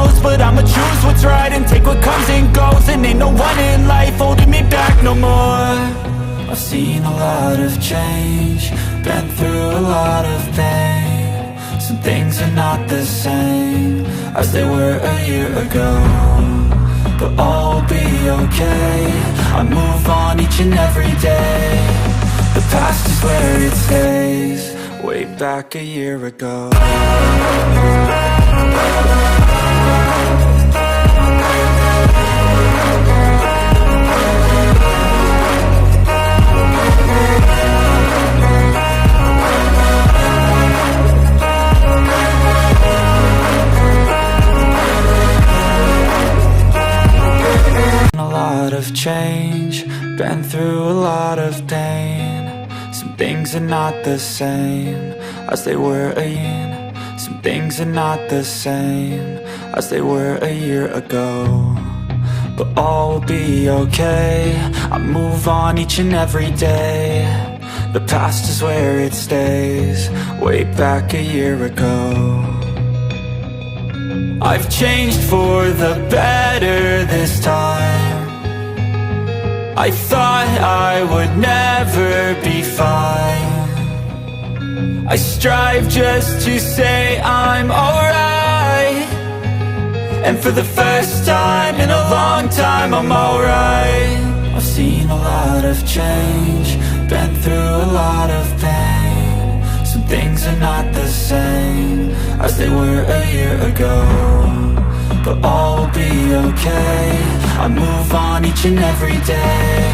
knows, but I'ma choose what's right and take what comes and goes. And ain't no one in life holding me back no more. I've seen a lot of change, been through a lot of pain. Some things are not the same as they were a year ago, but all will be okay. I move on each and every day. The past is where it stays, way back a year ago. Change, been through a lot of pain. Some things are not the same as they were a year. Some things are not the same as they were a year ago, but all will be okay. I move on each and every day. The past is where it stays, way back a year ago. I've changed for the better this time. I thought I would never be fine. I strive just to say I'm alright, and for the first time in a long time I'm alright. I've seen a lot of change, been through a lot of pain. Some things are not the same as they were a year ago, but all will be okay. I move on each and every day.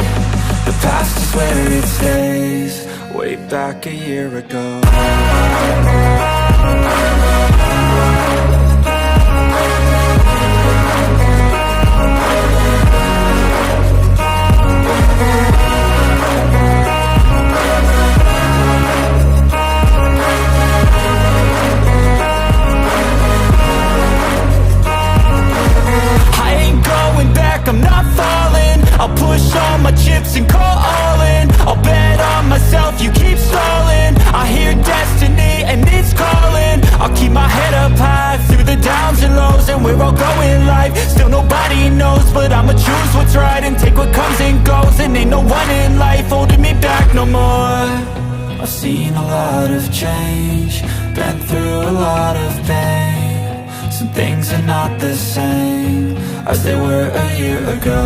The past is where it stays, way back a year ago. I'm not falling, I'll push all my chips and call all in. I'll bet on myself, you keep stalling. I hear destiny and it's calling. I'll keep my head up high through the downs and lows, and we're all going life. Still nobody knows, but I'ma choose what's right and take what comes and goes. And ain't no one in life holding me back no more. I've seen a lot of change, been through a lot of pain. Some things are not the same as they were a year ago,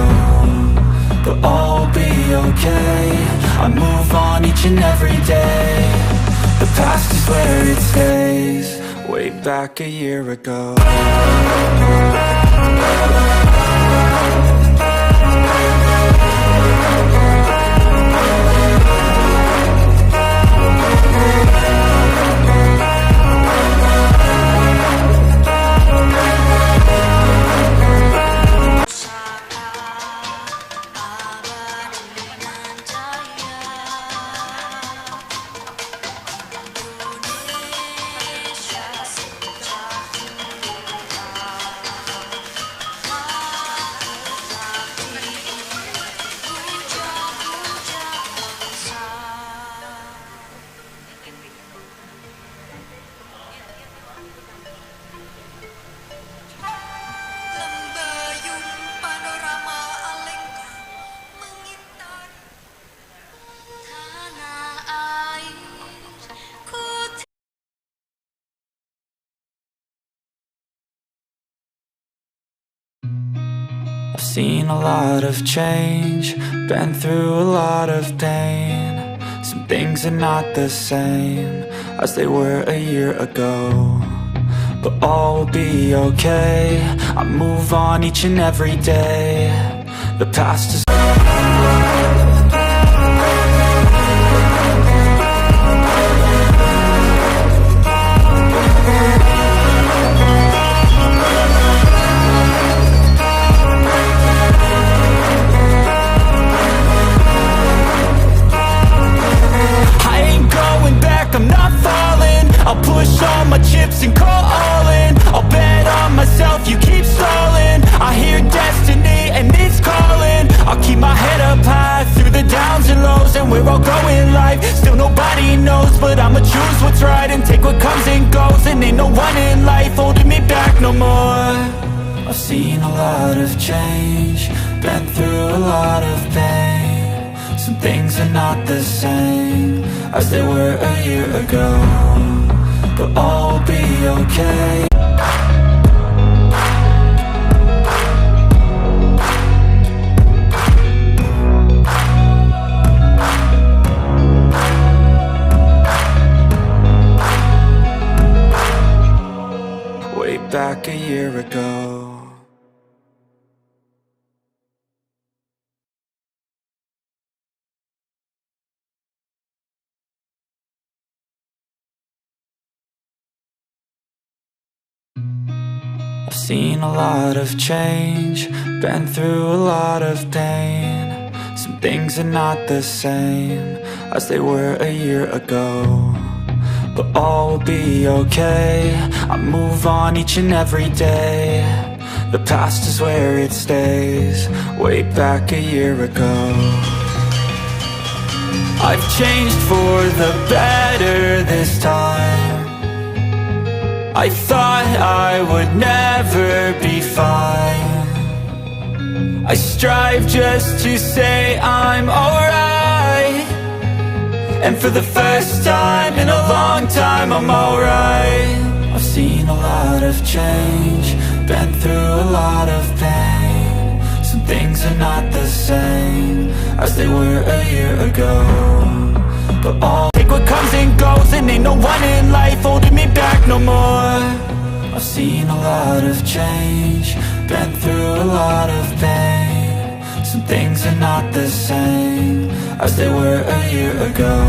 but all will be okay. I move on each and every day. The past is where it stays, way back a year ago. I've seen a lot of change, been through a lot of pain. Some things are not the same as they were a year ago, but all will be okay. I move on each and every day. The past is I'll push all my chips and call all in. I'll bet on myself, you keep stalling. I hear destiny and it's calling. I'll keep my head up high through the downs and lows, and we're all going life. Still nobody knows, but I'ma choose what's right and take what comes and goes. And ain't no one in life holding me back no more. I've seen a lot of change, been through a lot of pain. Some things are not the same as they were a year ago, but all will be okay. Way back a year ago. I've seen a lot of change, been through a lot of pain. Some things are not the same as they were a year ago, but all will be okay. I move on each and every day. The past is where it stays, way back a year ago. I've changed for the better this time. I thought I would never be fine. I strive just to say I'm alright, and for the first time in a long time I'm alright. I've seen a lot of change, been through a lot of pain. Some things are not the same as they were a year ago, but all take what comes and goes, and ain't no one in life holding me back no more. I've seen a lot of change, been through a lot of pain. Some things are not the same as they were a year ago,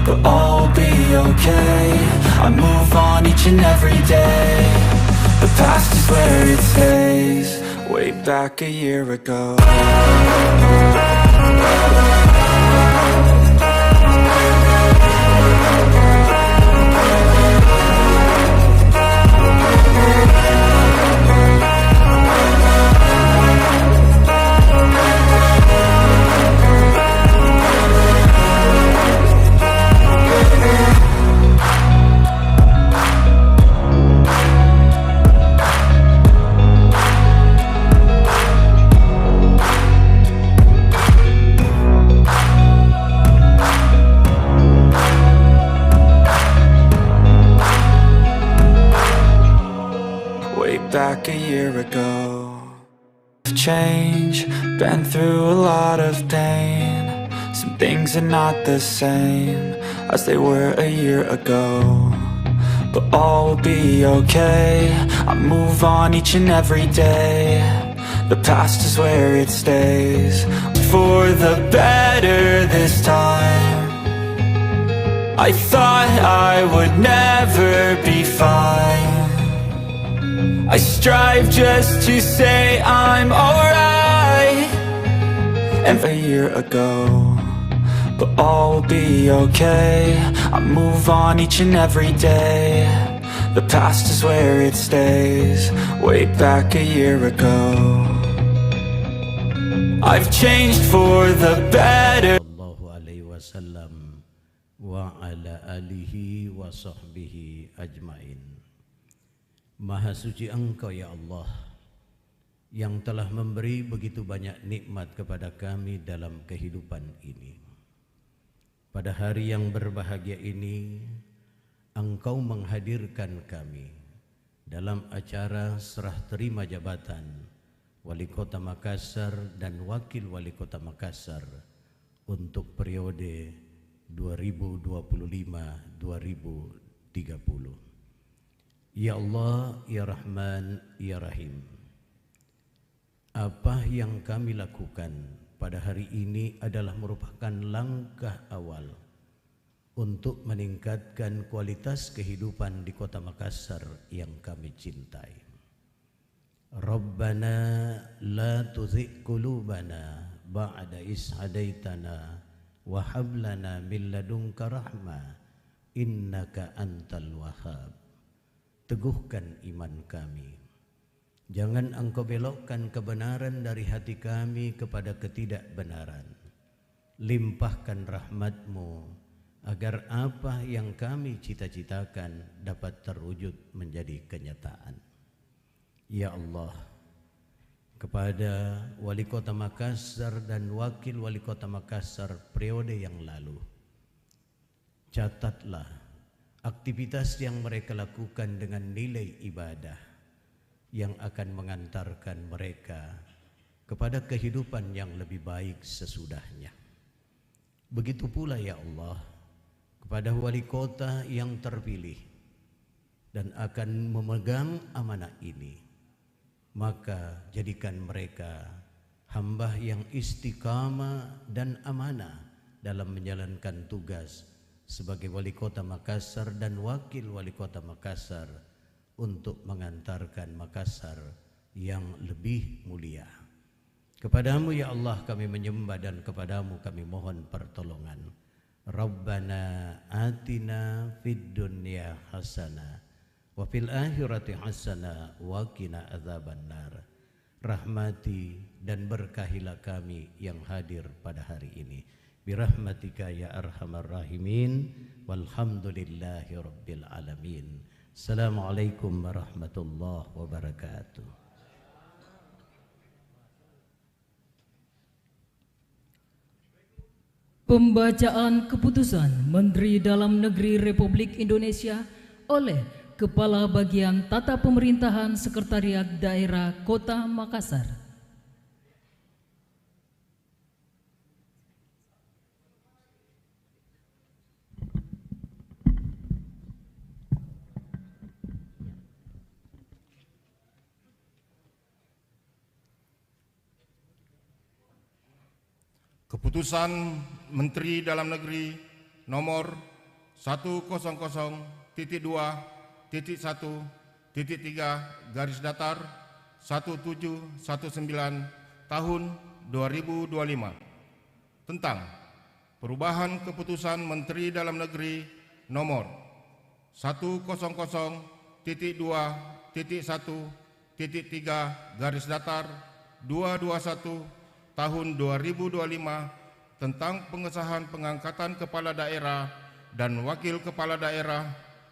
but all will be okay. I move on each and every day. The past is where it stays, way back a year ago. Back a year ago. Change, been through a lot of pain. Some things are not the same as they were a year ago, but all will be okay. I move on each and every day. The past is where it stays, for the better this time. I thought I would never be fine. I strive just to say I'm alright, and a year ago, but all will be okay. I move on each and every day. The past is where it stays, way back a year ago. I've changed for the better. Sallallahu alaihi wasallam wa ala alihi wa sahbihi ajmain. Maha suci Engkau ya Allah, yang telah memberi begitu banyak nikmat kepada kami dalam kehidupan ini. Pada hari yang berbahagia ini, Engkau menghadirkan kami dalam acara serah terima jabatan Wali Kota Makassar dan Wakil Wali Kota Makassar untuk periode 2025-2030. Ya Allah, Ya Rahman, Ya Rahim, apa yang kami lakukan pada hari ini adalah merupakan langkah awal untuk meningkatkan kualitas kehidupan di Kota Makassar yang kami cintai. Rabbana la tuzigh qulubana ba'da idh hadaitana wa hab lana min ladunka rahmah innaka antal wahhab. Teguhkan iman kami. Jangan Engkau belokkan kebenaran dari hati kami kepada ketidakbenaran. Limpahkan rahmat-Mu agar apa yang kami cita-citakan dapat terwujud menjadi kenyataan. Ya Allah, kepada Wali Kota Makassar dan Wakil Wali Kota Makassar periode yang lalu, catatlah aktivitas yang mereka lakukan dengan nilai ibadah yang akan mengantarkan mereka kepada kehidupan yang lebih baik sesudahnya. Begitu pula ya Allah, kepada wali kota yang terpilih dan akan memegang amanah ini, maka jadikan mereka hamba yang istiqamah dan amanah dalam menjalankan tugas sebagai wali kota Makassar dan wakil wali kota Makassar untuk mengantarkan Makassar yang lebih mulia. Kepadamu ya Allah kami menyembah dan kepadamu kami mohon pertolongan. Rabbana atina fid dunya hasanah wa fil akhirati hasanah wa qina adzabannar. Rahmati dan berkahilah kami yang hadir pada hari ini. Birahmatika ya arhamar rahimin walhamdulillahi rabbil alamin. Assalamualaikum warahmatullahi wabarakatuh. Pembacaan keputusan Menteri Dalam Negeri Republik Indonesia oleh Kepala Bagian Tata Pemerintahan Sekretariat Daerah Kota Makassar. Keputusan Menteri Dalam Negeri nomor 100.2.1.3 garis datar 1719 tahun 2025 tentang perubahan Keputusan Menteri Dalam Negeri nomor 100.2.1.3 garis datar 221 tahun 2025 tentang pengesahan pengangkatan kepala daerah dan wakil kepala daerah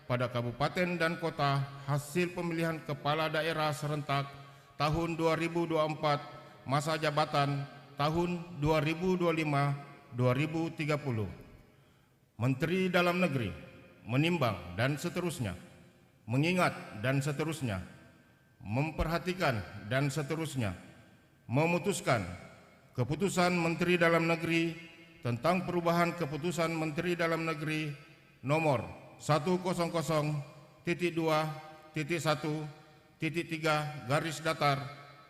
pada kabupaten dan kota hasil pemilihan kepala daerah serentak tahun 2024 masa jabatan tahun 2025-2030. Menteri Dalam Negeri menimbang dan seterusnya, mengingat dan seterusnya, memperhatikan dan seterusnya, memutuskan Keputusan Menteri Dalam Negeri tentang perubahan Keputusan Menteri Dalam Negeri nomor 100.2.1.3 garis datar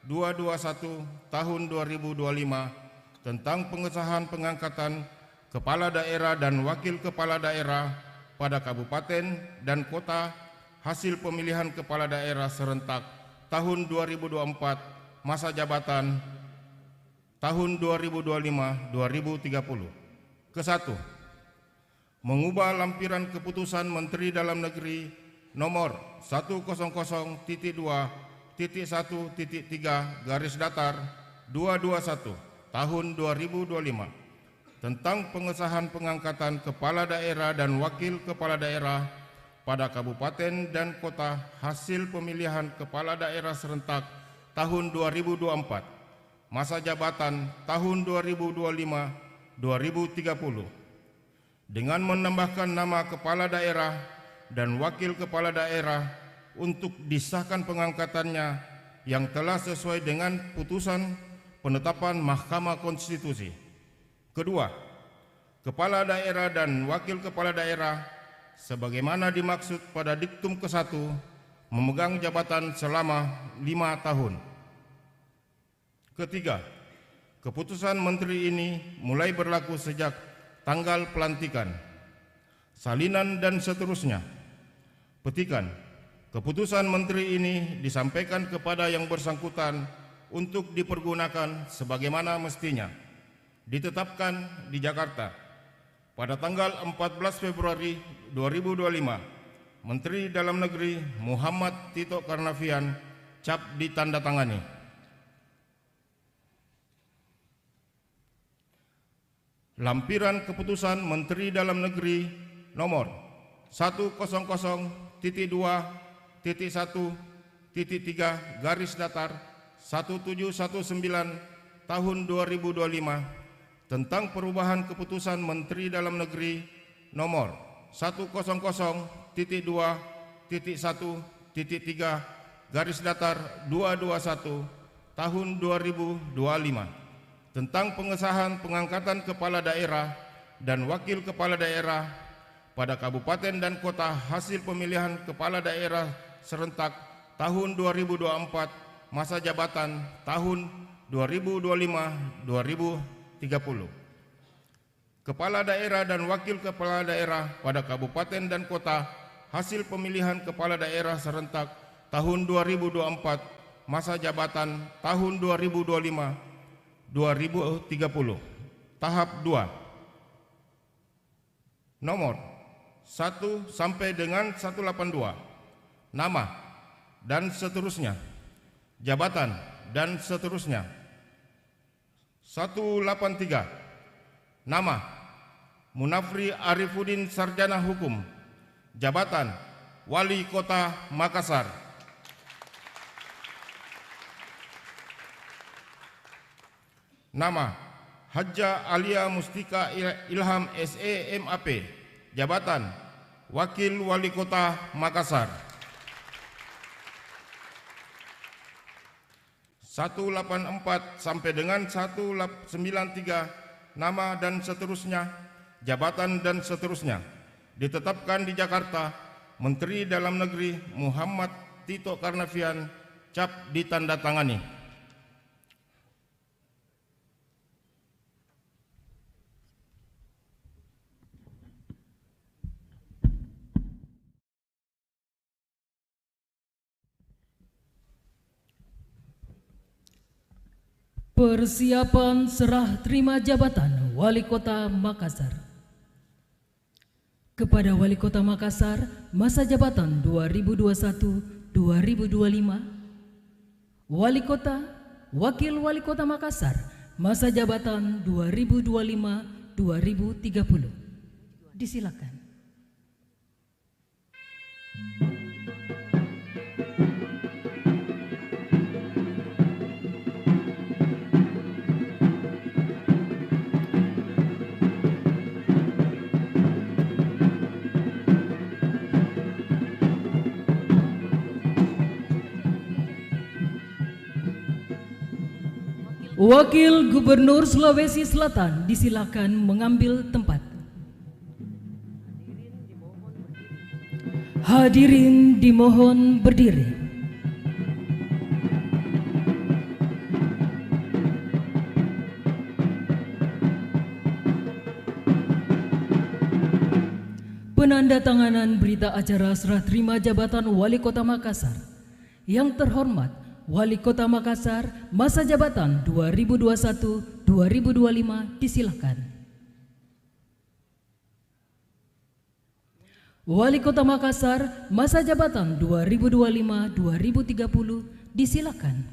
221 tahun 2025 tentang pengesahan pengangkatan kepala daerah dan wakil kepala daerah pada kabupaten dan kota hasil pemilihan kepala daerah serentak tahun 2024 masa jabatan tahun 2025-2030. Ke-1. Mengubah lampiran Keputusan Menteri Dalam Negeri nomor 100.2.1.3 garis datar 221 tahun 2025 tentang pengesahan pengangkatan kepala daerah dan wakil kepala daerah pada kabupaten dan kota hasil pemilihan kepala daerah serentak tahun 2024 masa jabatan tahun 2025-2030 dengan menambahkan nama kepala daerah dan wakil kepala daerah untuk disahkan pengangkatannya yang telah sesuai dengan putusan penetapan Mahkamah Konstitusi. Kedua, kepala daerah dan wakil kepala daerah sebagaimana dimaksud pada diktum ke-1 memegang jabatan selama 5 tahun. Ketiga, keputusan menteri ini mulai berlaku sejak tanggal pelantikan, salinan dan seterusnya. Petikan, keputusan menteri ini disampaikan kepada yang bersangkutan untuk dipergunakan sebagaimana mestinya. Ditetapkan di Jakarta pada tanggal 14 Februari 2025, Menteri Dalam Negeri Muhammad Tito Karnavian cap ditandatangani. Lampiran Keputusan Menteri Dalam Negeri nomor 100.2.1.3 garis datar 1719 tahun 2025 tentang perubahan keputusan Menteri Dalam Negeri nomor 100.2.1.3 garis datar 221 tahun 2025 tentang pengesahan pengangkatan kepala daerah dan wakil kepala daerah pada kabupaten dan kota hasil pemilihan kepala daerah serentak tahun 2024 masa jabatan tahun 2025-2030. Kepala daerah dan wakil kepala daerah pada kabupaten dan kota hasil pemilihan kepala daerah serentak tahun 2024 masa jabatan tahun 2025-2030. Tahap 2. Nomor 1 sampai dengan 182. Nama dan seterusnya. Jabatan dan seterusnya. 183. Nama Munafri Arifuddin Sarjana Hukum. Jabatan Wali Kota Makassar. Nama Hajjah Alia Mustika Ilham SE MAP. Jabatan Wakil Wali Kota Makassar. 184 sampai dengan 193. Nama dan seterusnya, jabatan dan seterusnya. Ditetapkan di Jakarta, Menteri Dalam Negeri Muhammad Tito Karnavian, cap ditandatangani. Persiapan serah terima jabatan Wali Kota Makassar. Kepada Wali Kota Makassar, masa jabatan 2021-2025. Wali Kota, Wakil Wali Kota Makassar, masa jabatan 2025-2030. Disilakan. Wakil Gubernur Sulawesi Selatan disilakan mengambil tempat. Hadirin dimohon berdiri. Penandatanganan berita acara serah terima jabatan Wali Kota Makassar. Yang terhormat Wali Kota Makassar, masa jabatan 2021-2025 disilakan. Wali Kota Makassar, masa jabatan 2025-2030 disilakan.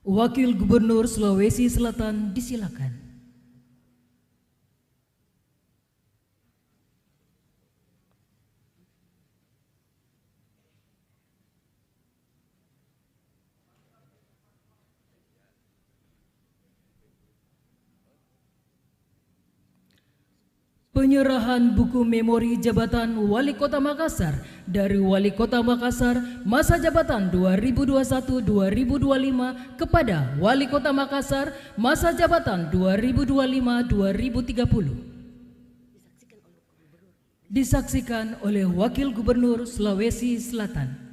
Wakil Gubernur Sulawesi Selatan disilakan. Penyerahan buku memori jabatan Wali Kota Makassar dari Wali Kota Makassar masa jabatan 2021-2025 kepada Wali Kota Makassar masa jabatan 2025-2030. Disaksikan oleh Wakil Gubernur Sulawesi Selatan.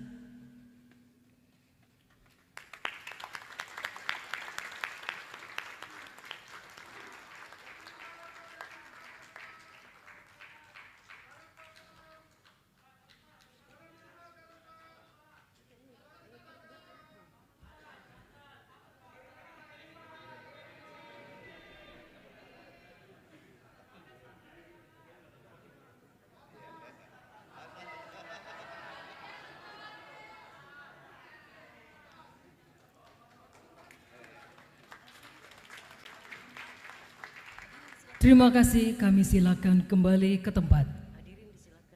Terima kasih, kami silakan kembali ke tempat. Hadirin disilakan.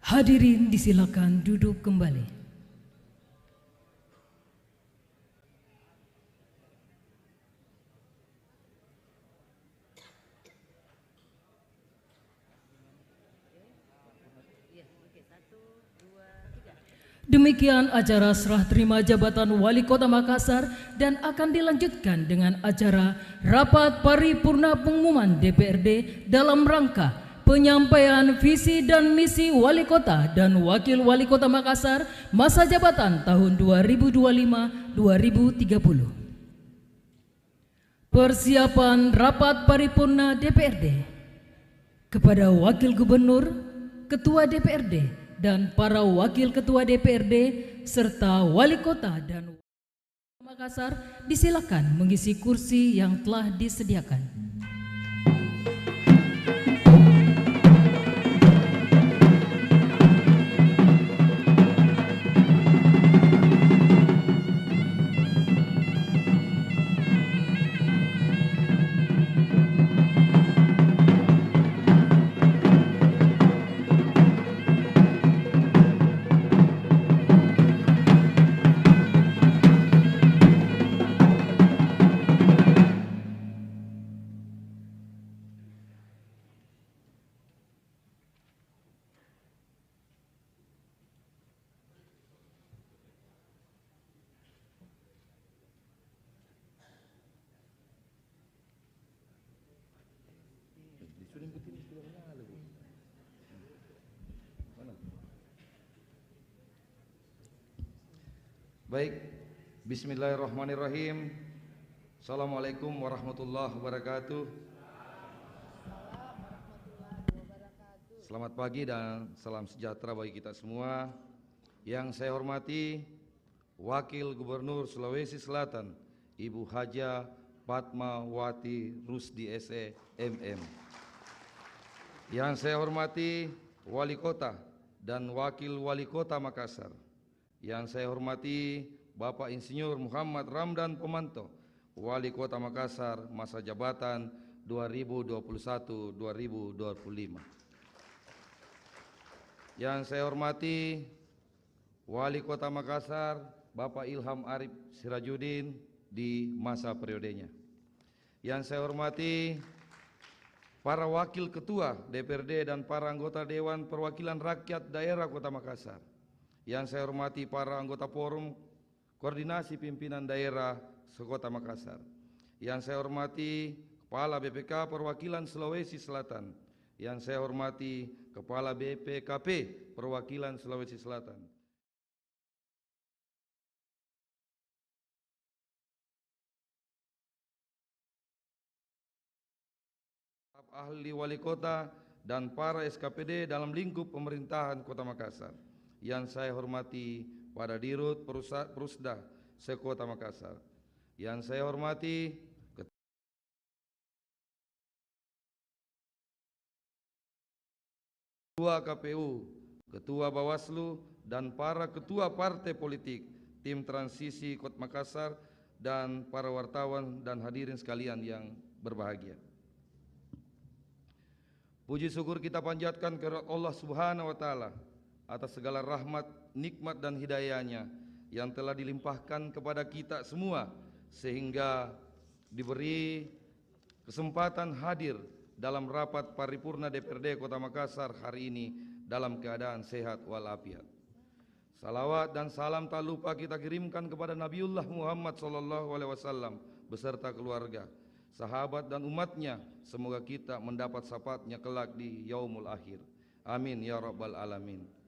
Hadirin disilakan duduk kembali. Demikian acara serah terima jabatan Wali Kota Makassar dan akan dilanjutkan dengan acara Rapat Paripurna Pengumuman DPRD dalam rangka penyampaian visi dan misi Wali Kota dan Wakil Wali Kota Makassar masa jabatan tahun 2025-2030. Persiapan Rapat Paripurna DPRD kepada Wakil Gubernur, Ketua DPRD, dan para Wakil Ketua DPRD serta Wali Kota dan Makassar disilakan mengisi kursi yang telah disediakan. Baik, bismillahirrahmanirrahim. Assalamualaikum warahmatullahi wabarakatuh. Selamat pagi dan salam sejahtera bagi kita semua. Yang saya hormati Wakil Gubernur Sulawesi Selatan, Ibu Haja Fatmawati Rusdi SE MM. Yang saya hormati Wali Kota dan Wakil Wali Kota Makassar. Yang saya hormati Bapak Insinyur Muhammad Ramdan Pomanto, Wali Kota Makassar masa jabatan 2021-2025. Yang saya hormati Wali Kota Makassar Bapak Ilham Arif Sirajuddin di masa periodenya. Yang saya hormati para Wakil Ketua DPRD dan para anggota Dewan Perwakilan Rakyat Daerah Kota Makassar. Yang saya hormati para anggota Forum Koordinasi Pimpinan Daerah Sekota Makassar. Yang saya hormati Kepala BPK Perwakilan Sulawesi Selatan. Yang saya hormati Kepala BPKP Perwakilan Sulawesi Selatan. Ahli Wali Kota dan para SKPD dalam lingkup pemerintahan Kota Makassar. Yang saya hormati pada Dirut Perusda Sekota Makassar. Yang saya hormati Ketua KPU, Ketua Bawaslu, dan para ketua partai politik, tim transisi Kota Makassar, dan para wartawan dan hadirin sekalian yang berbahagia. Puji syukur kita panjatkan kepada Allah Subhanahu wa Ta'ala atas segala rahmat, nikmat dan hidayahnya yang telah dilimpahkan kepada kita semua sehingga diberi kesempatan hadir dalam rapat paripurna DPRD Kota Makassar hari ini dalam keadaan sehat walafiat. Salawat dan salam tak lupa kita kirimkan kepada Nabiullah Muhammad SAW beserta keluarga, sahabat dan umatnya. Semoga kita mendapat syafaatnya kelak di yaumul akhir. Amin ya rabbal alamin.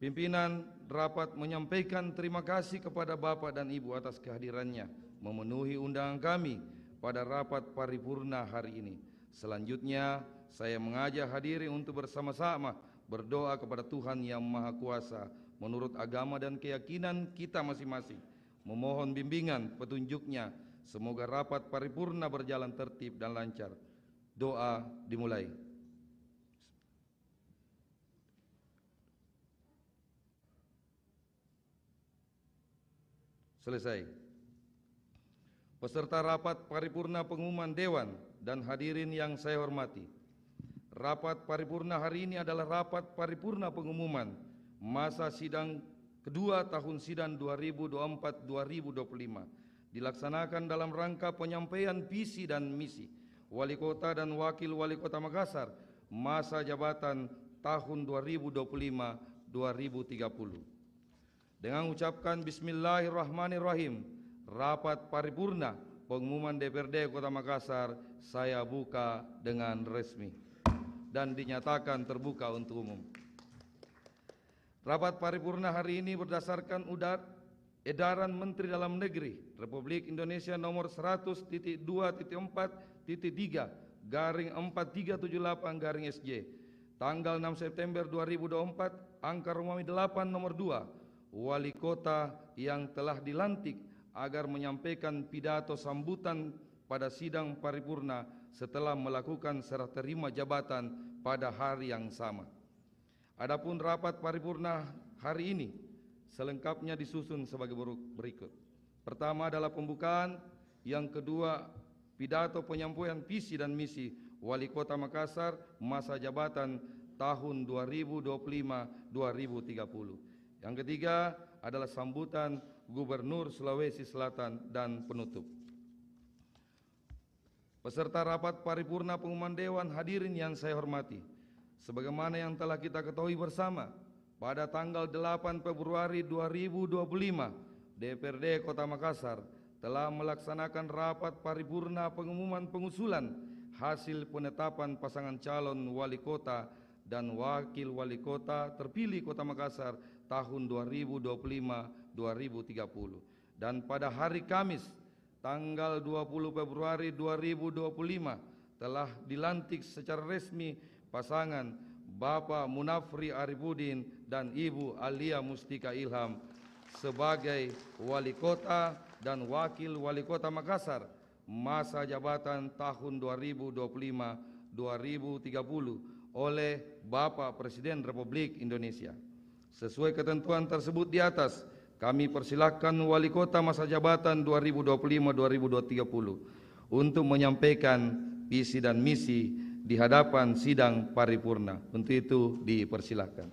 Pimpinan rapat menyampaikan terima kasih kepada Bapak dan Ibu atas kehadirannya memenuhi undangan kami pada rapat paripurna hari ini. Selanjutnya saya mengajak hadirin untuk bersama-sama berdoa kepada Tuhan Yang Maha Kuasa menurut agama dan keyakinan kita masing-masing. Memohon bimbingan petunjuknya. Semoga rapat paripurna berjalan tertib dan lancar. Doa dimulai. Selesai. Peserta rapat paripurna pengumuman Dewan dan hadirin yang saya hormati. Rapat paripurna hari ini adalah rapat paripurna pengumuman masa sidang kedua tahun sidang 2024-2025, dilaksanakan dalam rangka penyampaian visi dan misi Wali Kota dan Wakil Wali Kota Makassar masa jabatan tahun 2025-2030. Dengan ucapkan Bismillahirrahmanirrahim, rapat paripurna pengumuman DPRD Kota Makassar saya buka dengan resmi dan dinyatakan terbuka untuk umum. Rapat paripurna hari ini berdasarkan edaran Menteri Dalam Negeri Republik Indonesia nomor 100.2.4-3/4378-SJ tanggal 6 September 2024, angka Romawi 8 nomor 2, Wali Kota yang telah dilantik agar menyampaikan pidato sambutan pada sidang paripurna setelah melakukan serah terima jabatan pada hari yang sama. Adapun rapat paripurna hari ini selengkapnya disusun sebagai berikut. Pertama adalah pembukaan, yang kedua pidato penyampaian visi dan misi Wali Kota Makassar masa jabatan tahun 2025-2030. Yang ketiga adalah sambutan Gubernur Sulawesi Selatan dan penutup. Peserta rapat paripurna pengumuman Dewan, hadirin yang saya hormati, sebagaimana yang telah kita ketahui bersama, pada tanggal 8 Februari 2025, DPRD Kota Makassar telah melaksanakan rapat paripurna pengumuman pengusulan hasil penetapan pasangan calon wali kota dan wakil wali kota terpilih Kota Makassar tahun 2025-2030. Dan pada hari Kamis tanggal 20 Februari 2025 telah dilantik secara resmi pasangan Bapak Munafri Arifudin dan Ibu Alia Mustika Ilham sebagai Wali Kota dan Wakil Wali Kota Makassar masa jabatan tahun 2025-2030 oleh Bapak Presiden Republik Indonesia. Sesuai ketentuan tersebut di atas, kami persilahkan Wali Kota masa jabatan 2025-2030 untuk menyampaikan visi dan misi di hadapan sidang paripurna. Untuk itu dipersilahkan.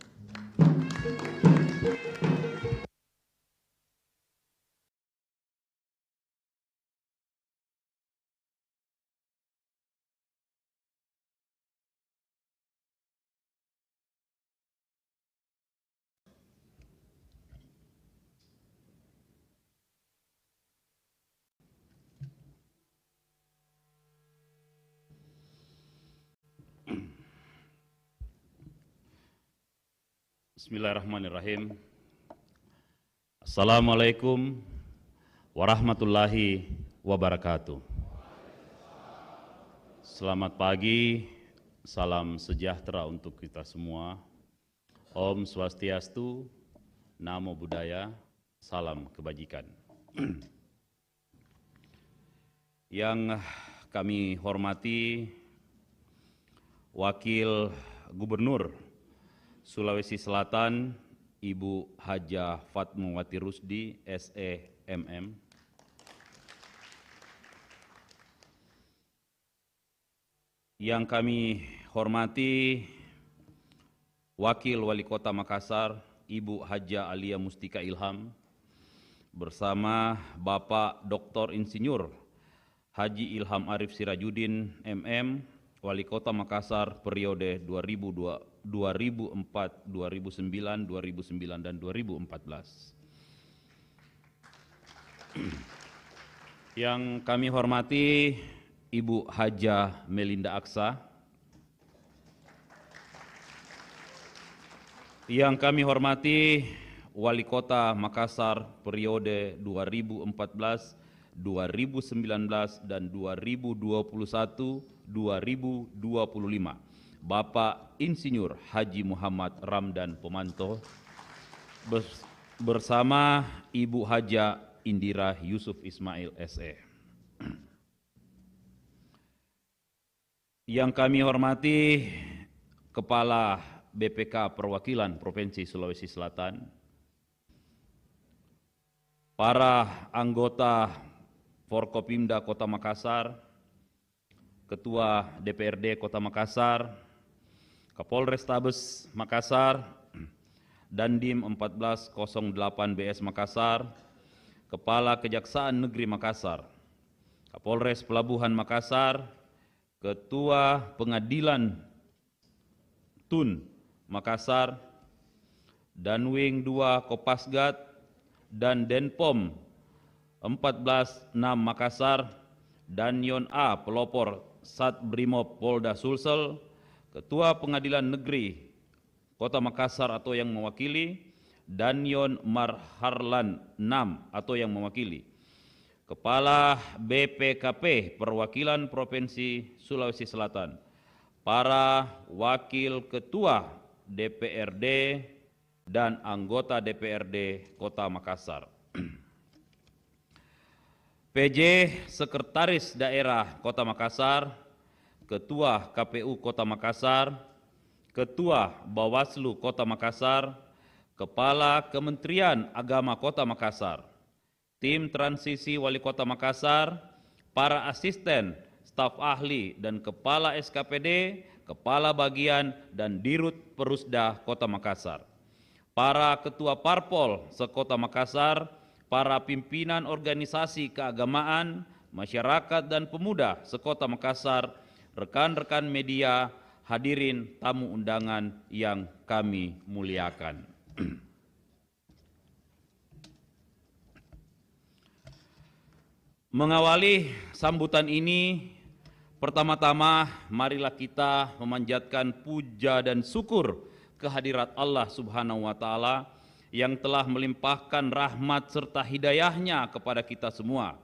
Bismillahirrahmanirrahim. Assalamualaikum warahmatullahi wabarakatuh. Selamat pagi, salam sejahtera untuk kita semua. Om Swastiastu, Namo Buddhaya, salam kebajikan. Yang kami hormati Wakil Gubernur Sulawesi Selatan, Ibu Hajah Fatmawati Rusdi, SEMM. Yang kami hormati Wakil Wali Kota Makassar, Ibu Hajah Alia Mustika Ilham, bersama Bapak Dr. Insinyur Haji Ilham Arif Sirajuddin, MM, Wali Kota Makassar periode 2004, 2009, 2009 dan 2014. Yang kami hormati Ibu Hajah Melinda Aksa. Yang kami hormati Wali Kota Makassar periode 2014, 2019 dan 2021-2025, Bapak Insinyur Haji Muhammad Ramdan Pomanto bersama Ibu Hajah Indira Yusuf Ismail SE. Yang kami hormati Kepala BPK Perwakilan Provinsi Sulawesi Selatan, para anggota Forkopimda Kota Makassar, Ketua DPRD Kota Makassar, Kapolrestabes Makassar, Dandim 1408 BS Makassar, Kepala Kejaksaan Negeri Makassar, Kapolres Pelabuhan Makassar, Ketua Pengadilan Tun Makassar, Danwing 2 Kopasgat, dan Denpom 146 Makassar, Danyon A Pelopor Sat Brimob Polda Sulsel, Ketua Pengadilan Negeri Kota Makassar atau yang mewakili, Danyon Marharlan 6 atau yang mewakili, Kepala BPKP Perwakilan Provinsi Sulawesi Selatan, para Wakil Ketua DPRD dan anggota DPRD Kota Makassar. PJ Sekretaris Daerah Kota Makassar, Ketua KPU Kota Makassar, Ketua Bawaslu Kota Makassar, Kepala Kementerian Agama Kota Makassar, tim transisi Wali Kota Makassar, para asisten, staf ahli dan kepala SKPD, kepala bagian dan dirut Perusda Kota Makassar, para ketua parpol sekota Makassar, para pimpinan organisasi keagamaan, masyarakat dan pemuda sekota Makassar, rekan-rekan media, hadirin tamu undangan yang kami muliakan. Mengawali sambutan ini, pertama-tama marilah kita memanjatkan puja dan syukur kehadirat Allah Subhanahu wa Ta'ala yang telah melimpahkan rahmat serta hidayahnya kepada kita semua,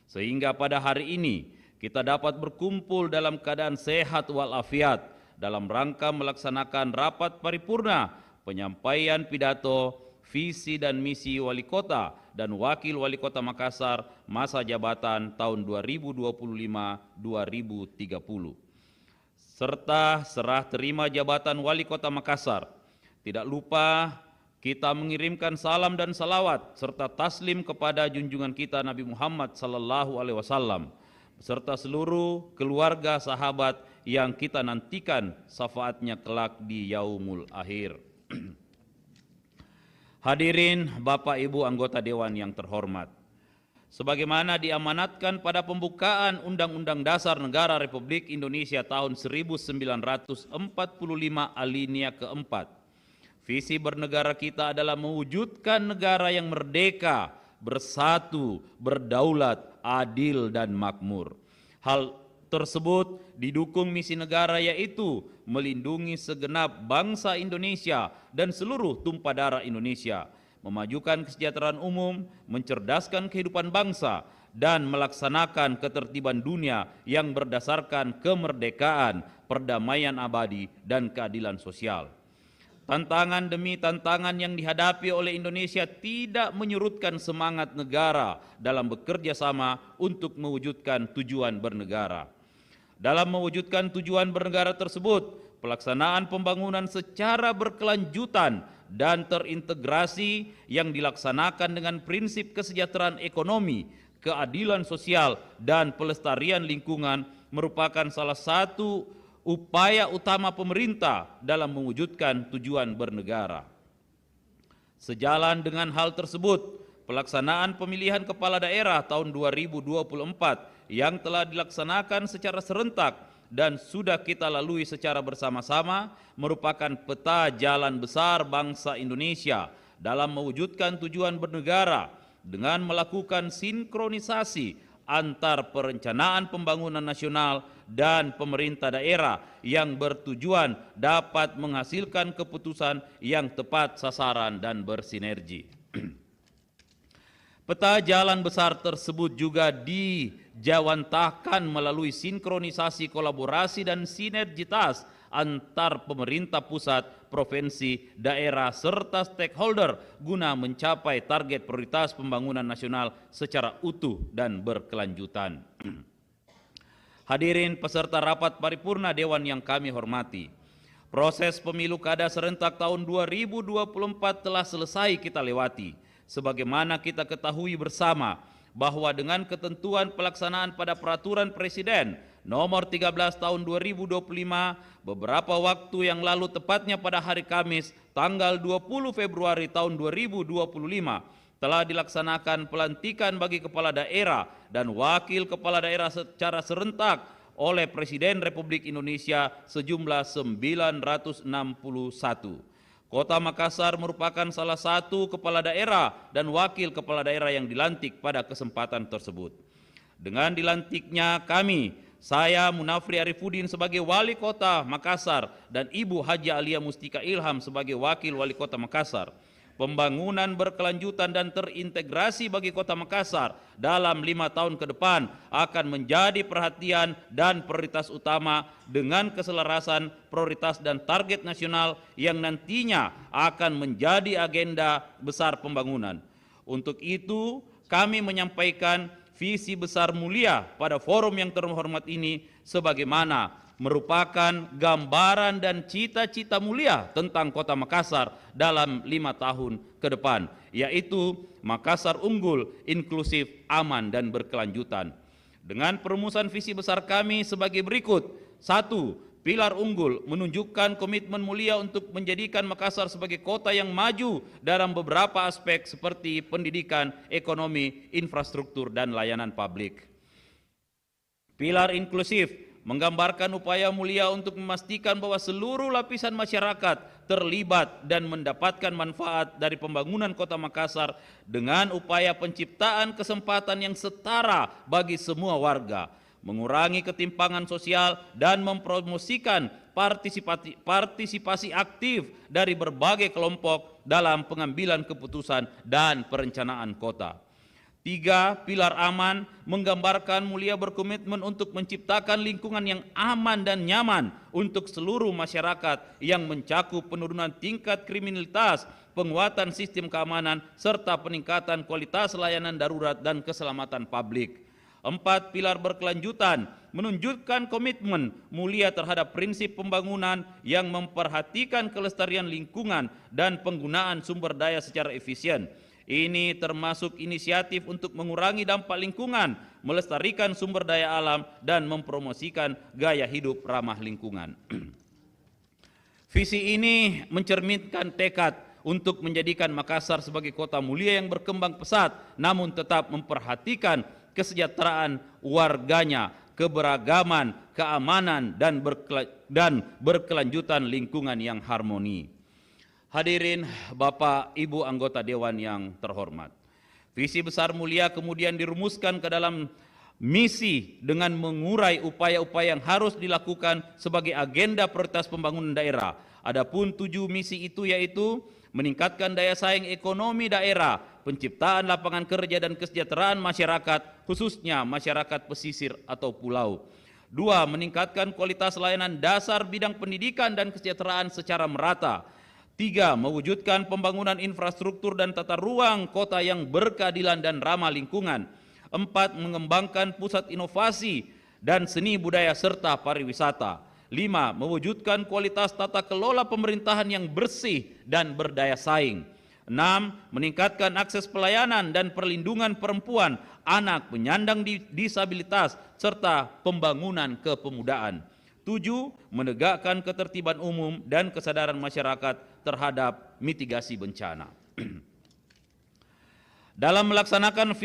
sehingga pada hari ini kita dapat berkumpul dalam keadaan sehat walafiat dalam rangka melaksanakan rapat paripurna penyampaian pidato, visi dan misi Wali Kota dan Wakil Wali Kota Makassar masa jabatan tahun 2025-2030, serta serah terima jabatan Wali Kota Makassar. Tidak lupa kita mengirimkan salam dan salawat serta taslim kepada junjungan kita Nabi Muhammad SAW, beserta seluruh keluarga sahabat yang kita nantikan syafaatnya kelak di yaumul akhir. Hadirin Bapak Ibu anggota Dewan yang terhormat, sebagaimana diamanatkan pada pembukaan Undang-Undang Dasar Negara Republik Indonesia tahun 1945 alinea keempat, visi bernegara kita adalah mewujudkan negara yang merdeka, bersatu, berdaulat, adil dan makmur. Hal tersebut didukung misi negara, yaitu melindungi segenap bangsa Indonesia dan seluruh tumpah darah Indonesia, memajukan kesejahteraan umum, mencerdaskan kehidupan bangsa, dan melaksanakan ketertiban dunia yang berdasarkan kemerdekaan, perdamaian abadi, dan keadilan sosial. Tantangan demi tantangan yang dihadapi oleh Indonesia tidak menyurutkan semangat negara dalam bekerja sama untuk mewujudkan tujuan bernegara. Dalam mewujudkan tujuan bernegara tersebut, pelaksanaan pembangunan secara berkelanjutan dan terintegrasi yang dilaksanakan dengan prinsip kesejahteraan ekonomi, keadilan sosial, dan pelestarian lingkungan merupakan salah satu upaya utama pemerintah dalam mewujudkan tujuan bernegara. Sejalan dengan hal tersebut, pelaksanaan pemilihan kepala daerah tahun 2024 yang telah dilaksanakan secara serentak dan sudah kita lalui secara bersama-sama merupakan peta jalan besar bangsa Indonesia dalam mewujudkan tujuan bernegara dengan melakukan sinkronisasi antar perencanaan pembangunan nasional dan pemerintah daerah yang bertujuan dapat menghasilkan keputusan yang tepat sasaran dan bersinergi. Peta jalan besar tersebut juga dijawantahkan melalui sinkronisasi, kolaborasi, dan sinergitas antar pemerintah pusat, provinsi, daerah, serta stakeholder guna mencapai target prioritas pembangunan nasional secara utuh dan berkelanjutan. Hadirin peserta rapat paripurna Dewan yang kami hormati, proses pemilu kada serentak tahun 2024 telah selesai kita lewati. Sebagaimana kita ketahui bersama bahwa dengan ketentuan pelaksanaan pada peraturan Presiden nomor 13 tahun 2025 beberapa waktu yang lalu, tepatnya pada hari Kamis tanggal 20 Februari tahun 2025 telah dilaksanakan pelantikan bagi kepala daerah dan wakil kepala daerah secara serentak oleh Presiden Republik Indonesia sejumlah 961. Kota Makassar merupakan salah satu kepala daerah dan wakil kepala daerah yang dilantik pada kesempatan tersebut. Dengan dilantiknya saya Munafri Arifudin sebagai Wali Kota Makassar dan Ibu Haji Alia Mustika Ilham sebagai Wakil Wali Kota Makassar, pembangunan berkelanjutan dan terintegrasi bagi Kota Makassar dalam 5 tahun ke depan akan menjadi perhatian dan prioritas utama dengan keselarasan prioritas dan target nasional yang nantinya akan menjadi agenda besar pembangunan. Untuk itu, kami menyampaikan visi besar mulia pada forum yang terhormat ini sebagaimana merupakan gambaran dan cita-cita mulia tentang Kota Makassar dalam 5 tahun ke depan, yaitu Makassar unggul, inklusif, aman, dan berkelanjutan. Dengan perumusan visi besar kami sebagai berikut. 1. Pilar unggul menunjukkan komitmen mulia untuk menjadikan Makassar sebagai kota yang maju dalam beberapa aspek seperti pendidikan, ekonomi, infrastruktur, dan layanan publik. Pilar inklusif menggambarkan upaya mulia untuk memastikan bahwa seluruh lapisan masyarakat terlibat dan mendapatkan manfaat dari pembangunan Kota Makassar dengan upaya penciptaan kesempatan yang setara bagi semua warga, mengurangi ketimpangan sosial, dan mempromosikan partisipasi aktif dari berbagai kelompok dalam pengambilan keputusan dan perencanaan kota. 3. Pilar aman menggambarkan mulia berkomitmen untuk menciptakan lingkungan yang aman dan nyaman untuk seluruh masyarakat yang mencakup penurunan tingkat kriminalitas, penguatan sistem keamanan, serta peningkatan kualitas layanan darurat dan keselamatan publik. 4. Pilar berkelanjutan menunjukkan komitmen mulia terhadap prinsip pembangunan yang memperhatikan kelestarian lingkungan dan penggunaan sumber daya secara efisien. Ini termasuk inisiatif untuk mengurangi dampak lingkungan, melestarikan sumber daya alam, dan mempromosikan gaya hidup ramah lingkungan. Visi ini mencerminkan tekad untuk menjadikan Makassar sebagai kota mulia yang berkembang pesat, namun tetap memperhatikan kesejahteraan warganya, keberagaman, keamanan, dan berkelanjutan lingkungan yang harmoni. Hadirin Bapak Ibu anggota Dewan yang terhormat, visi besar mulia kemudian dirumuskan ke dalam misi dengan mengurai upaya-upaya yang harus dilakukan sebagai agenda prioritas pembangunan daerah. Adapun 7 misi itu yaitu meningkatkan daya saing ekonomi daerah, penciptaan lapangan kerja dan kesejahteraan masyarakat, khususnya masyarakat pesisir atau pulau. 2. Meningkatkan kualitas layanan dasar bidang pendidikan dan kesejahteraan secara merata. 3. Mewujudkan pembangunan infrastruktur dan tata ruang kota yang berkeadilan dan ramah lingkungan. 4. Mengembangkan pusat inovasi dan seni budaya serta pariwisata. 5. Mewujudkan kualitas tata kelola pemerintahan yang bersih dan berdaya saing. 6. Meningkatkan akses pelayanan dan perlindungan perempuan, anak, penyandang disabilitas, serta pembangunan kepemudaan. 7. Menegakkan ketertiban umum dan kesadaran masyarakat terhadap mitigasi bencana. Dalam melaksanakan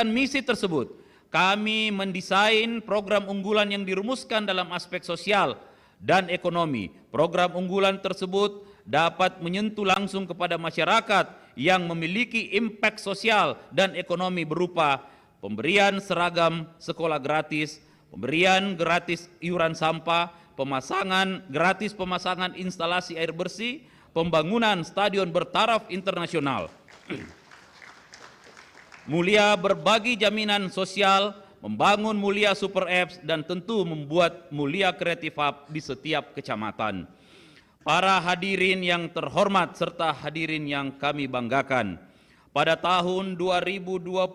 misi tersebut, kami mendesain program unggulan yang dirumuskan dalam aspek sosial dan ekonomi. Program unggulan tersebut dapat menyentuh langsung kepada masyarakat yang memiliki impact sosial dan ekonomi berupa pemberian seragam sekolah gratis, pemberian gratis iuran sampah, gratis pemasangan instalasi air bersih, pembangunan stadion bertaraf internasional. Mulia berbagi jaminan sosial, membangun Mulia Super Apps, dan tentu membuat Mulia Creative Hub di setiap kecamatan. Para hadirin yang terhormat serta hadirin yang kami banggakan, pada tahun 2025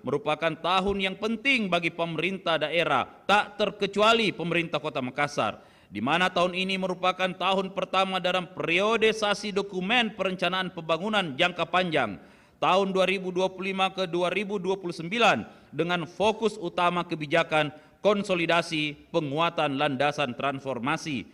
merupakan tahun yang penting bagi pemerintah daerah, tak terkecuali pemerintah Kota Makassar, di mana tahun ini merupakan tahun pertama dalam periodisasi dokumen perencanaan pembangunan jangka panjang tahun 2025 ke 2029 dengan fokus utama kebijakan konsolidasi penguatan landasan transformasi,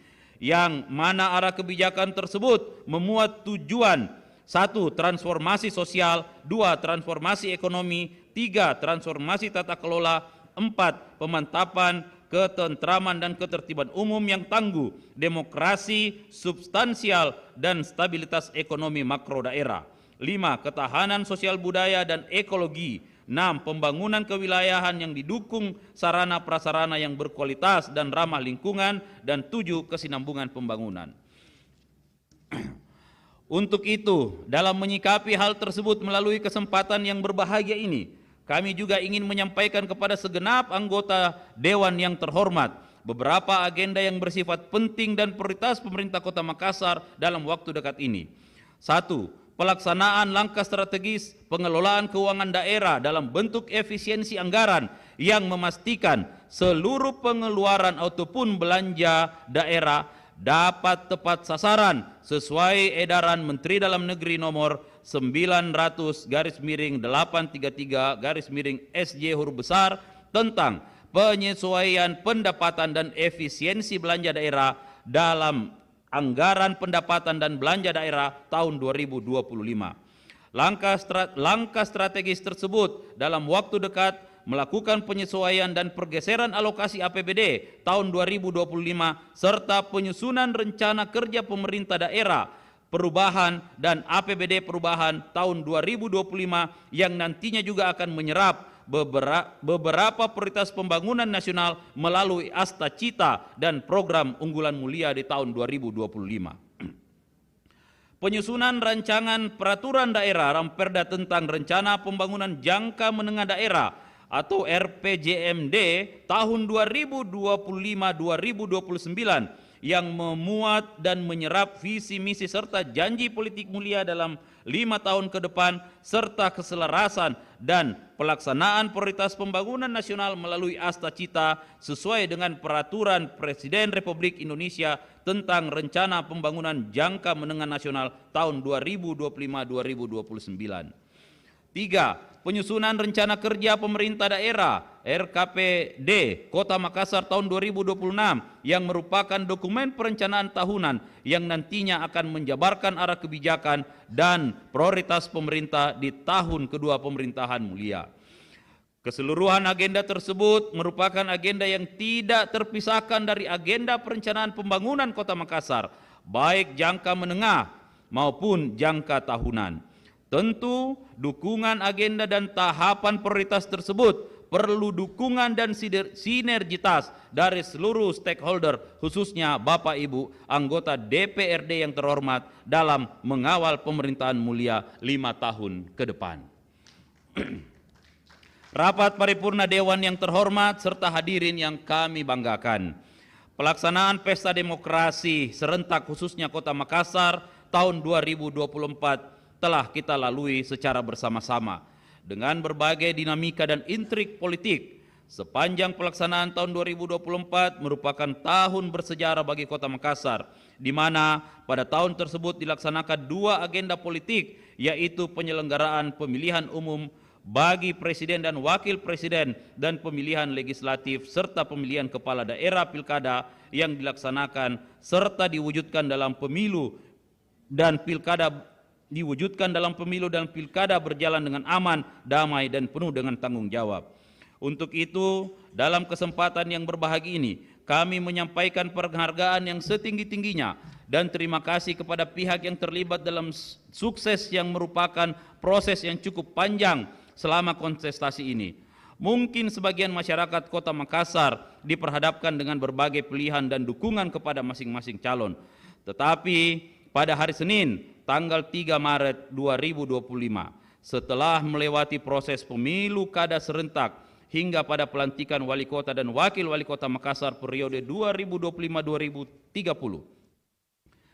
yang mana arah kebijakan tersebut memuat tujuan: 1. Transformasi sosial, 2. Transformasi ekonomi, 3. Transformasi tata kelola, 4. Pemantapan ketentraman dan ketertiban umum yang tangguh, demokrasi substansial dan stabilitas ekonomi makro daerah. 5. Ketahanan sosial budaya dan ekologi. 6. Pembangunan kewilayahan yang didukung sarana prasarana yang berkualitas dan ramah lingkungan. Dan 7. Kesinambungan pembangunan. Untuk itu, dalam menyikapi hal tersebut melalui kesempatan yang berbahagia ini, kami juga ingin menyampaikan kepada segenap anggota Dewan yang terhormat beberapa agenda yang bersifat penting dan prioritas pemerintah Kota Makassar dalam waktu dekat ini. 1. Pelaksanaan langkah strategis pengelolaan keuangan daerah dalam bentuk efisiensi anggaran yang memastikan seluruh pengeluaran ataupun belanja daerah dapat tepat sasaran sesuai edaran Menteri Dalam Negeri nomor 900/833/SJ huruf besar tentang penyesuaian pendapatan dan efisiensi belanja daerah dalam anggaran pendapatan dan belanja daerah tahun 2025. Langkah strategis tersebut dalam waktu dekat melakukan penyesuaian dan pergeseran alokasi APBD tahun 2025 serta penyusunan rencana kerja pemerintah daerah perubahan dan APBD perubahan tahun 2025 yang nantinya juga akan menyerap beberapa prioritas pembangunan nasional melalui Asta Cita dan program unggulan mulia di tahun 2025. Penyusunan rancangan peraturan daerah Ramperda tentang rencana pembangunan jangka menengah daerah atau RPJMD tahun 2025-2029 yang memuat dan menyerap visi misi serta janji politik mulia dalam 5 tahun ke depan serta keselarasan dan pelaksanaan prioritas pembangunan nasional melalui Asta Cita sesuai dengan peraturan Presiden Republik Indonesia tentang rencana pembangunan jangka menengah nasional tahun 2025-2029. 3. Penyusunan rencana kerja pemerintah daerah RKPD Kota Makassar tahun 2026 yang merupakan dokumen perencanaan tahunan yang nantinya akan menjabarkan arah kebijakan dan prioritas pemerintah di tahun kedua pemerintahan mulia. Keseluruhan agenda tersebut merupakan agenda yang tidak terpisahkan dari agenda perencanaan pembangunan Kota Makassar, baik jangka menengah maupun jangka tahunan. Tentu dukungan agenda dan tahapan prioritas tersebut perlu dukungan dan sinergitas dari seluruh stakeholder, khususnya Bapak Ibu anggota DPRD yang terhormat dalam mengawal pemerintahan mulia 5 tahun ke depan. Rapat paripurna Dewan yang terhormat serta hadirin yang kami banggakan. Pelaksanaan Pesta Demokrasi serentak khususnya Kota Makassar tahun 2024 telah kita lalui secara bersama-sama dengan berbagai dinamika dan intrik politik. Sepanjang pelaksanaan tahun 2024 merupakan tahun bersejarah bagi Kota Makassar, di mana pada tahun tersebut dilaksanakan 2 agenda politik, yaitu penyelenggaraan pemilihan umum bagi presiden dan wakil presiden dan pemilihan legislatif serta pemilihan kepala daerah pilkada yang dilaksanakan serta diwujudkan dalam pemilu dan pilkada berjalan dengan aman, damai, dan penuh dengan tanggung jawab. Untuk itu, dalam kesempatan yang berbahagia ini, kami menyampaikan penghargaan yang setinggi-tingginya dan terima kasih kepada pihak yang terlibat dalam sukses yang merupakan proses yang cukup panjang selama kontestasi ini. Mungkin sebagian masyarakat Kota Makassar diperhadapkan dengan berbagai pilihan dan dukungan kepada masing-masing calon. Tetapi pada hari Senin, tanggal 3 Maret 2025, setelah melewati proses pemilu kada serentak hingga pada pelantikan wali kota dan wakil wali kota Makassar periode 2025-2030,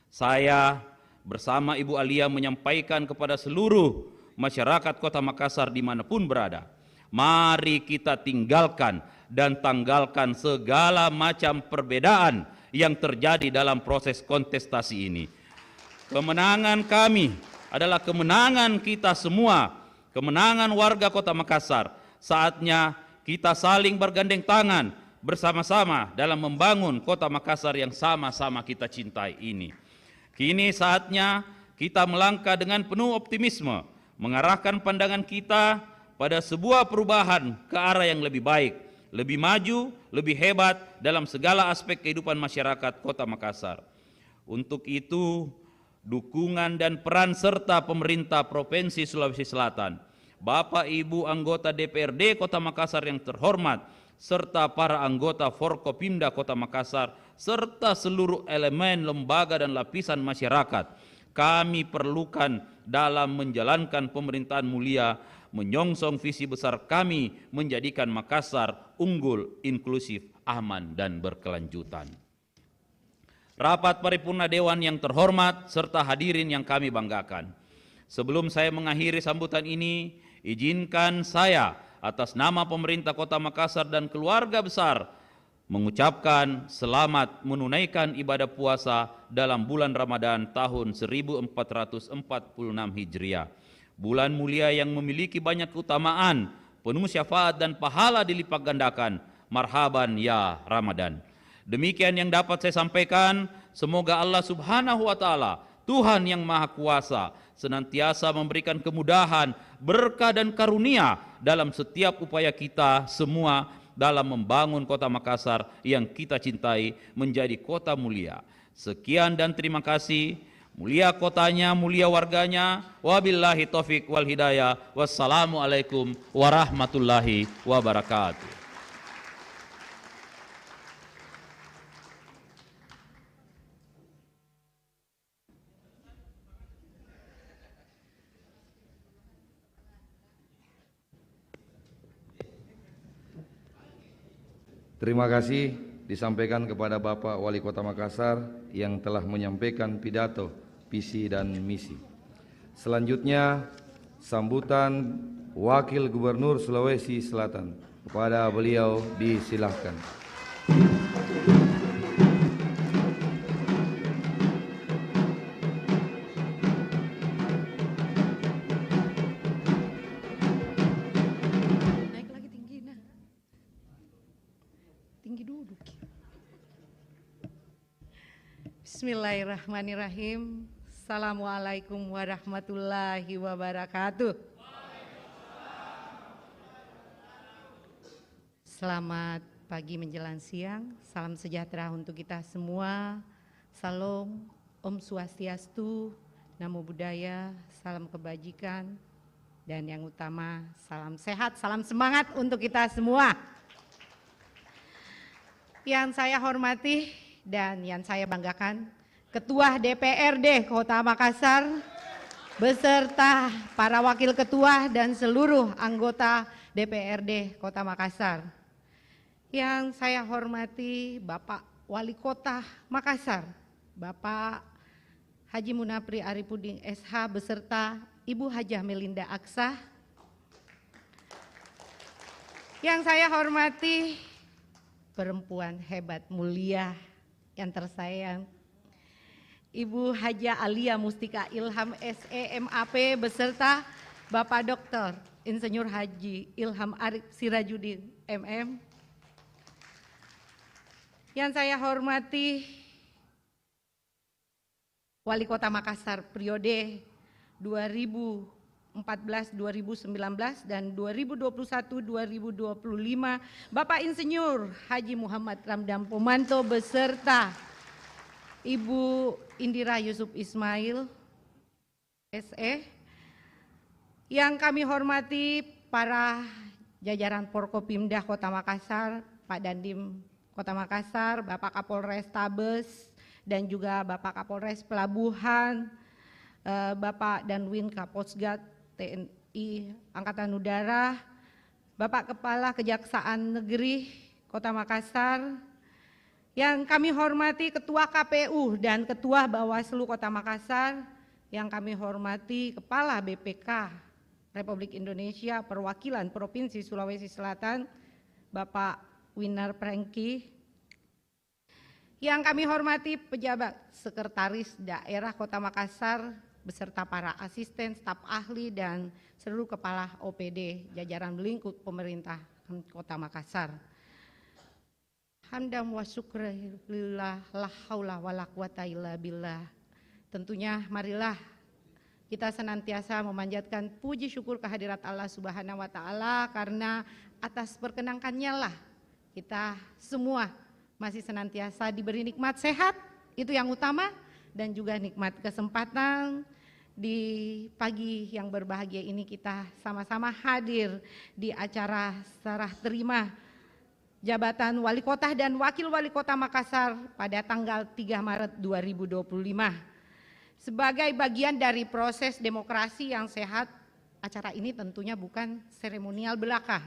saya bersama Ibu Alia menyampaikan kepada seluruh masyarakat Kota Makassar dimanapun berada, mari kita tinggalkan dan tanggalkan segala macam perbedaan yang terjadi dalam proses kontestasi ini. Kemenangan kami adalah kemenangan kita semua kemenangan warga Kota Makassar. Saatnya kita saling bergandeng tangan bersama-sama dalam membangun Kota Makassar yang sama-sama kita cintai ini. Kini saatnya kita melangkah dengan penuh optimisme, mengarahkan pandangan kita pada sebuah perubahan ke arah yang lebih baik, lebih maju, lebih hebat dalam segala aspek kehidupan masyarakat Kota Makassar. Untuk itu, dukungan dan peran serta pemerintah Provinsi Sulawesi Selatan, Bapak Ibu anggota DPRD Kota Makassar yang terhormat, serta para anggota Forkopimda Kota Makassar, serta seluruh elemen, lembaga dan lapisan masyarakat, kami perlukan dalam menjalankan pemerintahan mulia, menyongsong visi besar kami menjadikan Makassar unggul, inklusif, aman dan berkelanjutan. Rapat paripurna Dewan yang terhormat serta hadirin yang kami banggakan. Sebelum saya mengakhiri sambutan ini, izinkan saya atas nama pemerintah Kota Makassar dan keluarga besar mengucapkan selamat menunaikan ibadah puasa dalam bulan Ramadan tahun 1446 Hijriah. Bulan mulia yang memiliki banyak keutamaan, penuh syafaat dan pahala dilipat gandakan. Marhaban ya Ramadan. Demikian yang dapat saya sampaikan. Semoga Allah Subhanahu wa taala, Tuhan yang Maha Kuasa, senantiasa memberikan kemudahan, berkah dan karunia dalam setiap upaya kita semua dalam membangun Kota Makassar yang kita cintai menjadi kota mulia. Sekian dan terima kasih. Mulia kotanya, mulia warganya. Wabillahi taufik wal hidayah. Wassalamualaikum warahmatullahi wabarakatuh. Terima kasih disampaikan kepada Bapak Wali Kota Makassar yang telah menyampaikan pidato, visi dan misi. Selanjutnya sambutan Wakil Gubernur Sulawesi Selatan. Kepada beliau disilahkan. Naik lagi tinggi, nah. Tinggi duduk. Bismillahirrahmanirrahim. Assalamualaikum warahmatullahi wabarakatuh. Selamat pagi menjelang siang. Salam sejahtera untuk kita semua. Salam, Om Swastiastu, Namo Buddhaya, salam kebajikan, dan yang utama salam sehat, salam semangat untuk kita semua. Yang saya hormati dan yang saya banggakan, Ketua DPRD Kota Makassar beserta para wakil ketua dan seluruh anggota DPRD Kota Makassar. Yang saya hormati Bapak Wali Kota Makassar, Bapak Haji Munapri Arifudin SH beserta Ibu Hajah Melinda Aksah. Yang saya hormati perempuan hebat mulia yang tersayang, Ibu Hajah Alia Mustika Ilham SEMAP beserta Bapak Dr. Insinyur Haji Ilham Arif Sirajudin MM. Yang saya hormati Wali Kota Makassar periode 2014-2019 dan 2021-2025, Bapak Insinyur Haji Muhammad Ramdan Pomanto beserta Ibu Indira Yusuf Ismail SE. Yang kami hormati para jajaran Forkopimda Kota Makassar, Pak Dandim Kota Makassar, Bapak Kapolres Tabes, dan juga Bapak Kapolres Pelabuhan, Bapak Danwin Kaposgat TNI Angkatan Udara, Bapak Kepala Kejaksaan Negeri Kota Makassar, yang kami hormati Ketua KPU dan Ketua Bawaslu Kota Makassar, yang kami hormati Kepala BPK Republik Indonesia Perwakilan Provinsi Sulawesi Selatan, Bapak Winar Prengki, yang kami hormati pejabat Sekretaris Daerah Kota Makassar beserta para asisten, staf ahli, dan seluruh kepala OPD jajaran lingkup pemerintah Kota Makassar. Hamdam wa syukurillah la haula wala quwata illa billah. Tentunya marilah kita senantiasa memanjatkan puji syukur kehadirat Allah Subhanahu wa taala, karena atas perkenankannya lah kita semua masih senantiasa diberi nikmat sehat, itu yang utama, dan juga nikmat kesempatan di pagi yang berbahagia ini kita sama-sama hadir di acara serah terima jabatan Wali Kota dan Wakil Wali Kota Makassar pada tanggal 3 Maret 2025. Sebagai bagian dari proses demokrasi yang sehat, acara ini tentunya bukan seremonial belaka,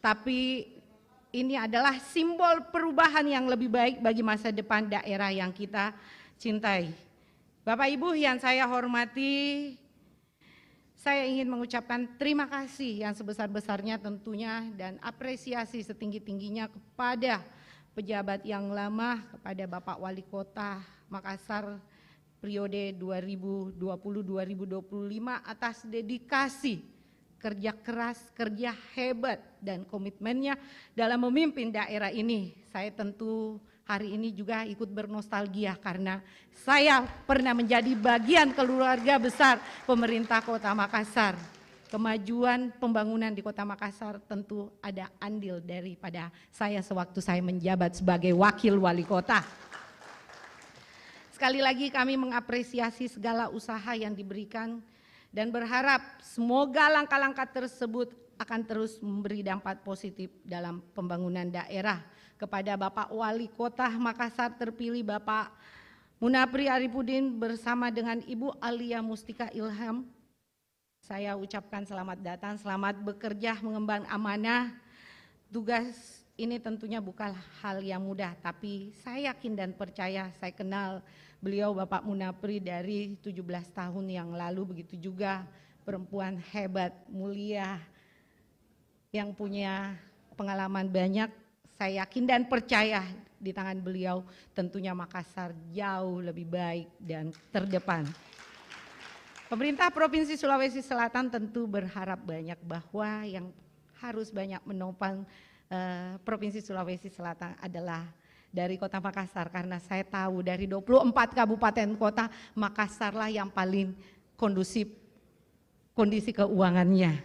tapi ini adalah simbol perubahan yang lebih baik bagi masa depan daerah yang kita cintai. Bapak Ibu yang saya hormati, saya ingin mengucapkan terima kasih yang sebesar-besarnya tentunya dan apresiasi setinggi-tingginya kepada pejabat yang lama, kepada Bapak Wali Kota Makassar periode 2020-2025 atas dedikasi, kerja keras, kerja hebat, dan komitmennya dalam memimpin daerah ini. Saya tentu hari ini juga ikut bernostalgia karena saya pernah menjadi bagian keluarga besar pemerintah Kota Makassar. Kemajuan pembangunan di Kota Makassar tentu ada andil daripada saya sewaktu saya menjabat sebagai wakil wali kota. Sekali lagi kami mengapresiasi segala usaha yang diberikan dan berharap semoga langkah-langkah tersebut akan terus memberi dampak positif dalam pembangunan daerah. Kepada Bapak Wali Kota Makassar terpilih Bapak Munapri Arifudin bersama dengan Ibu Alia Mustika Ilham, saya ucapkan selamat datang, selamat bekerja mengemban amanah. Tugas ini tentunya bukan hal yang mudah, tapi saya yakin dan percaya, saya kenal beliau Bapak Munapri dari 17 tahun yang lalu, begitu juga perempuan hebat, mulia, yang punya pengalaman banyak. Saya yakin dan percaya di tangan beliau tentunya Makassar jauh lebih baik dan terdepan. Pemerintah Provinsi Sulawesi Selatan tentu berharap banyak bahwa yang harus banyak menopang Provinsi Sulawesi Selatan adalah dari Kota Makassar, karena saya tahu dari 24 kabupaten kota Makassarlah yang paling kondusif kondisi keuangannya.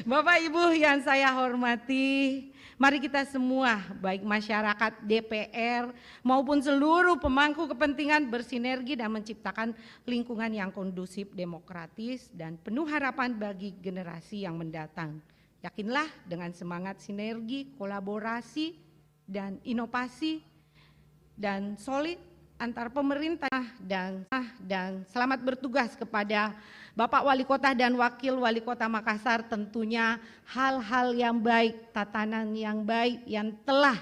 Bapak Ibu yang saya hormati, mari kita semua baik masyarakat, DPR maupun seluruh pemangku kepentingan bersinergi dan menciptakan lingkungan yang kondusif, demokratis, dan penuh harapan bagi generasi yang mendatang. Yakinlah dengan semangat sinergi, kolaborasi, dan inovasi dan solid antar pemerintah dan selamat bertugas kepada Bapak Wali Kota dan Wakil Wali Kota Makassar. Tentunya hal-hal yang baik, tatanan yang baik yang telah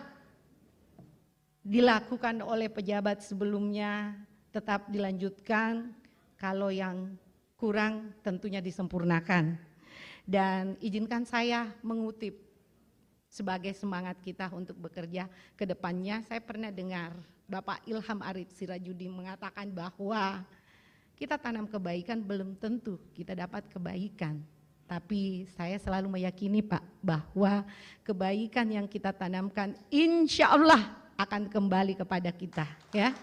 dilakukan oleh pejabat sebelumnya tetap dilanjutkan, kalau yang kurang tentunya disempurnakan. Dan izinkan saya mengutip sebagai semangat kita untuk bekerja ke depannya. Saya pernah dengar Bapak Ilham Arif Sirajuddin mengatakan bahwa kita tanam kebaikan belum tentu kita dapat kebaikan. Tapi saya selalu meyakini Pak, bahwa kebaikan yang kita tanamkan insya Allah akan kembali kepada kita, ya.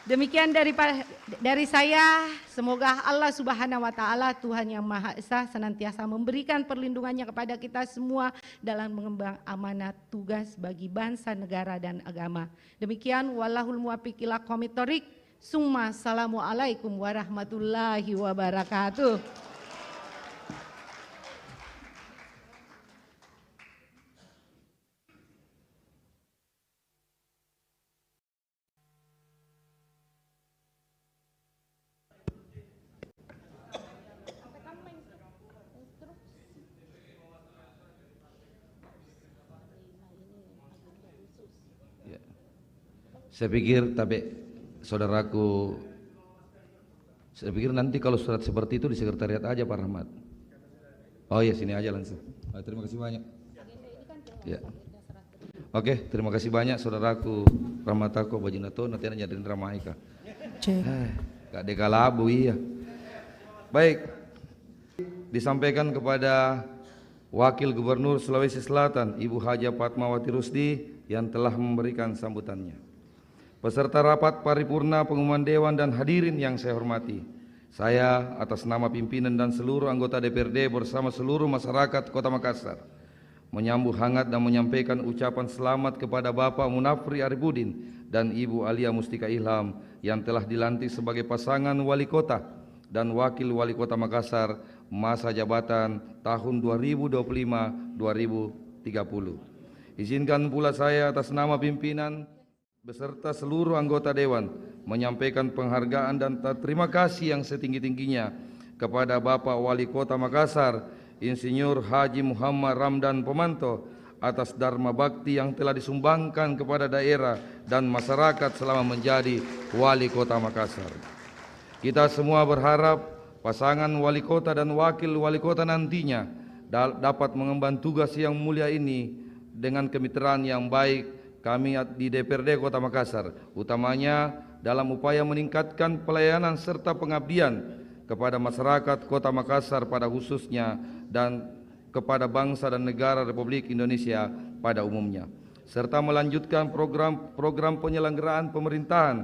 Demikian dari saya, semoga Allah Subhanahu wa taala, Tuhan yang Maha Esa, senantiasa memberikan perlindungannya kepada kita semua dalam mengemban amanat tugas bagi bangsa, negara, dan agama. Demikian, wallahul muwaffiq ila aqwamit thoriq. Summa assalamualaikum warahmatullahi wabarakatuh. Saya pikir saudaraku, saya pikir nanti kalau surat seperti itu di sekretariat aja Pak Rahmat. Oh iya, sini aja langsung. Terima kasih banyak. Ya. Oke, terima kasih banyak saudaraku Rahmataku Bajinato, nanti nyadirin Ramaika. Gak dekalabu, iya. Baik, disampaikan kepada Wakil Gubernur Sulawesi Selatan, Ibu Haja Fatmawati Rusdi yang telah memberikan sambutannya. Peserta rapat paripurna pengumuman Dewan dan hadirin yang saya hormati, saya atas nama pimpinan dan seluruh anggota DPRD bersama seluruh masyarakat Kota Makassar menyambut hangat dan menyampaikan ucapan selamat kepada Bapak Munafri Arifudin dan Ibu Alia Mustika Ilham yang telah dilantik sebagai pasangan wali kota dan wakil wali kota Makassar masa jabatan tahun 2025-2030. Izinkan pula saya atas nama pimpinan beserta seluruh anggota Dewan menyampaikan penghargaan dan terima kasih yang setinggi-tingginya kepada Bapak Wali Kota Makassar, Insinyur Haji Muhammad Ramdan Pomanto atas dharma bakti yang telah disumbangkan kepada daerah dan masyarakat selama menjadi Wali Kota Makassar. Kita semua berharap pasangan wali kota dan wakil wali kota nantinya dapat mengemban tugas yang mulia ini dengan kemitraan yang baik kami di DPRD Kota Makassar, utamanya dalam upaya meningkatkan pelayanan serta pengabdian kepada masyarakat Kota Makassar pada khususnya dan kepada bangsa dan negara Republik Indonesia pada umumnya, serta melanjutkan program penyelenggaraan pemerintahan,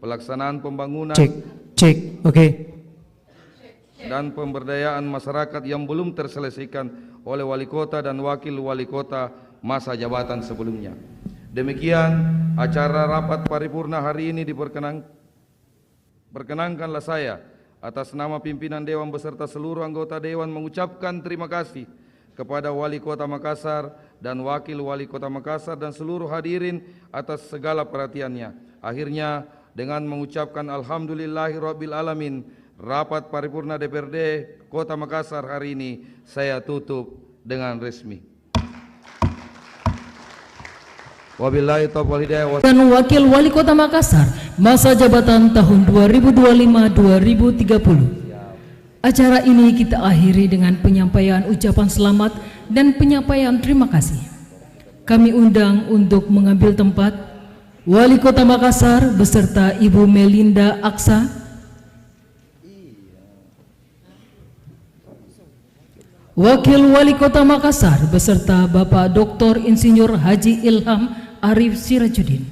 pelaksanaan pembangunan dan pemberdayaan masyarakat yang belum terselesaikan oleh wali kota dan wakil wali kota masa jabatan sebelumnya. Demikian acara rapat paripurna hari ini perkenankanlah saya atas nama pimpinan Dewan beserta seluruh anggota Dewan mengucapkan terima kasih kepada Wali Kota Makassar dan Wakil Wali Kota Makassar dan seluruh hadirin atas segala perhatiannya. Akhirnya dengan mengucapkan Alhamdulillahirabbil alamin, rapat paripurna DPRD Kota Makassar hari ini saya tutup dengan resmi. Wabillahi taufiq wal hidayah. Dan Wakil Wali Kota Makassar masa jabatan tahun 2025-2030. Acara ini kita akhiri dengan penyampaian ucapan selamat dan penyampaian terima kasih. Kami undang untuk mengambil tempat Wali Kota Makassar beserta Ibu Melinda Aksa, Wakil Wali Kota Makassar beserta Bapak Dr. Insinyur Haji Ilham Arif Sirajuddin,